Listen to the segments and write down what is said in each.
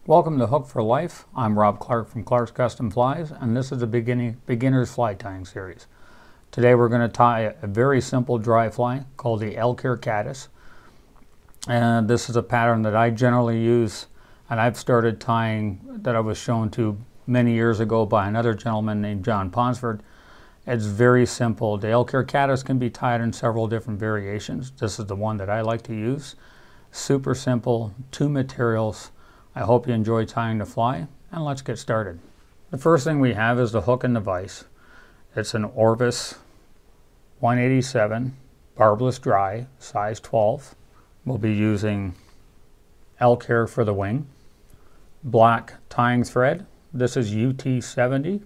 Welcome to Hook for Life. I'm Rob Clark from Clark's Custom Flies, and this is a beginner's fly tying series. Today we're going to tie a very simple dry fly called the Elk Hair Caddis. And this is a pattern that I generally use, and I've started tying that I was shown to many years ago by another gentleman named John Ponsford. It's very simple. The Elk Hair Caddis can be tied in several different variations. This is the one that I like to use. Super simple, 2 materials. I hope you enjoy tying the fly, and let's get started. The first thing we have is the hook and the vise. It's an Orvis 187 barbless dry, size 12. We'll be using elk hair for the wing, black tying thread, this is UT70,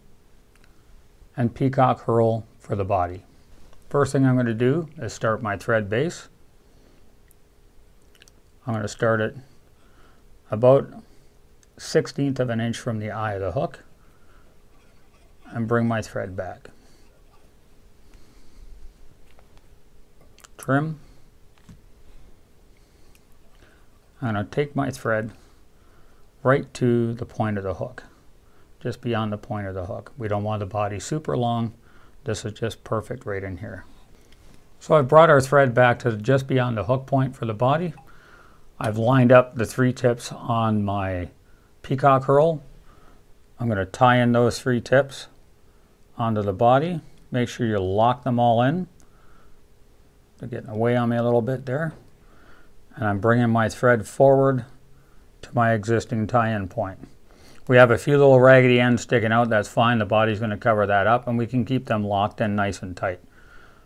and Peacock herl for the body. First thing I'm going to do is start my thread base. I'm going to start it about 1/16 of an inch from the eye of the hook and bring my thread back. Trim. I'm going to take my thread right to the point of the hook, just beyond the point of the hook. We don't want the body super long. This is just perfect right in here. So I've brought our thread back to just beyond the hook point for the body. I've lined up the 3 tips on my Peacock herl. I'm going to tie in those 3 tips onto the body. Make sure you lock them all in. They're getting away on me a little bit there. And I'm bringing my thread forward to my existing tie-in point. We have a few little raggedy ends sticking out. That's fine. The body's going to cover that up, and we can keep them locked in nice and tight.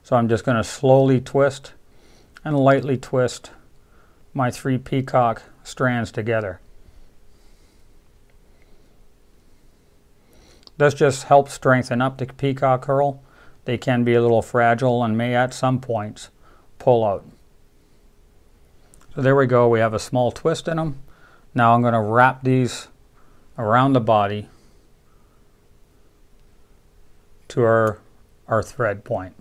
So I'm just going to slowly twist and lightly twist my 3 peacock strands together. This just helps strengthen up the peacock herl. They can be a little fragile and may at some points pull out. So there we go, we have a small twist in them. Now I'm going to wrap these around the body to our thread point.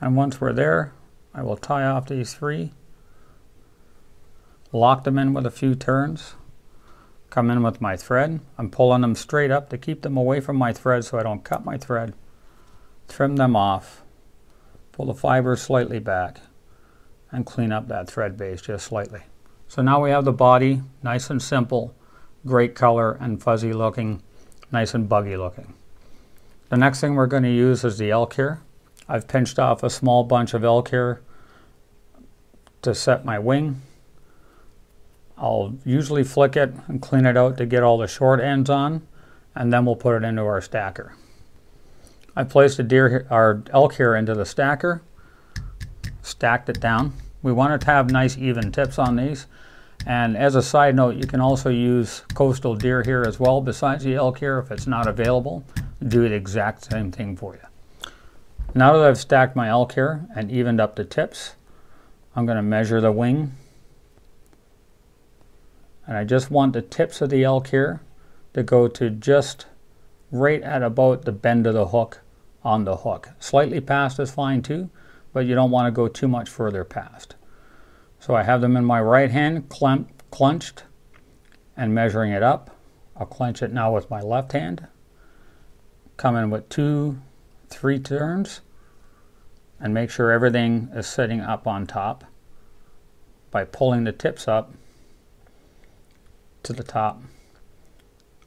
And once we're there, I will tie off these 3, lock them in with a few turns, come in with my thread. I'm pulling them straight up to keep them away from my thread so I don't cut my thread. Trim them off, pull the fibers slightly back, and clean up that thread base just slightly. So now we have the body, nice and simple, great color and fuzzy looking, nice and buggy looking. The next thing we're going to use is the elk hair. I've pinched off a small bunch of elk hair to set my wing. I'll usually flick it and clean it out to get all the short ends on, and then we'll put it into our stacker. I placed our elk hair into the stacker, stacked it down. We want to have nice even tips on these, and as a side note, you can also use coastal deer hair as well besides the elk hair if it's not available. Do the exact same thing for you. Now that I've stacked my elk hair and evened up the tips, I'm going to measure the wing. And I just want the tips of the elk hair to go to just right at about the bend of the hook on the hook. Slightly past is fine too, but you don't want to go too much further past. So I have them in my right hand clenched and measuring it up. I'll clench it now with my left hand. Come in with 2, 3 turns and make sure everything is sitting up on top by pulling the tips up to the top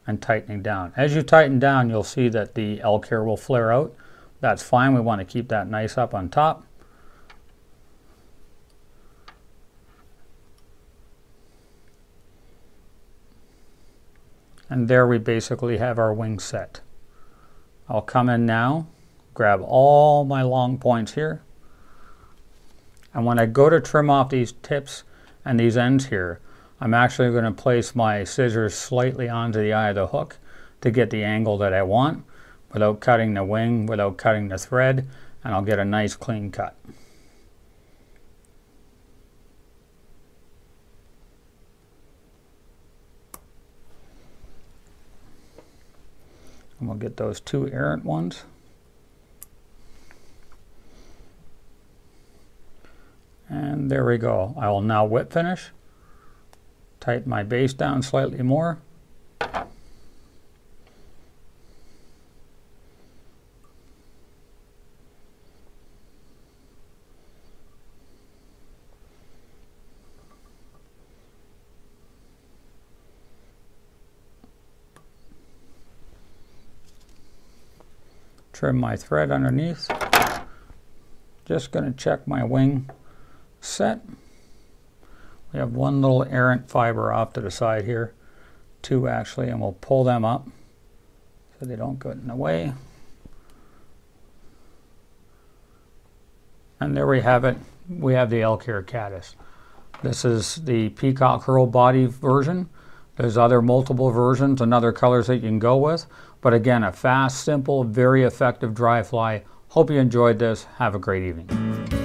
and tightening down. As you tighten down, you'll see that the elk hair will flare out. That's fine. We want to keep that nice up on top. And there we basically have our wing set. I'll come in now, grab all my long points here, and when I go to trim off these tips and these ends here, I'm actually going to place my scissors slightly onto the eye of the hook to get the angle that I want without cutting the wing, without cutting the thread, and I'll get a nice clean cut. And we'll get those 2 errant ones. And there we go. I will now whip finish. Tighten my base down slightly more. Trim my thread underneath. Just going to check my wing set. We have 1 little errant fiber off to the side here, 2 actually, and we'll pull them up so they don't get in the way. And there we have it. We have the Elk Hair Caddis. This is the Peacock herl body version. There's other multiple versions and other colors that you can go with. But again, a fast, simple, very effective dry fly. Hope you enjoyed this. Have a great evening.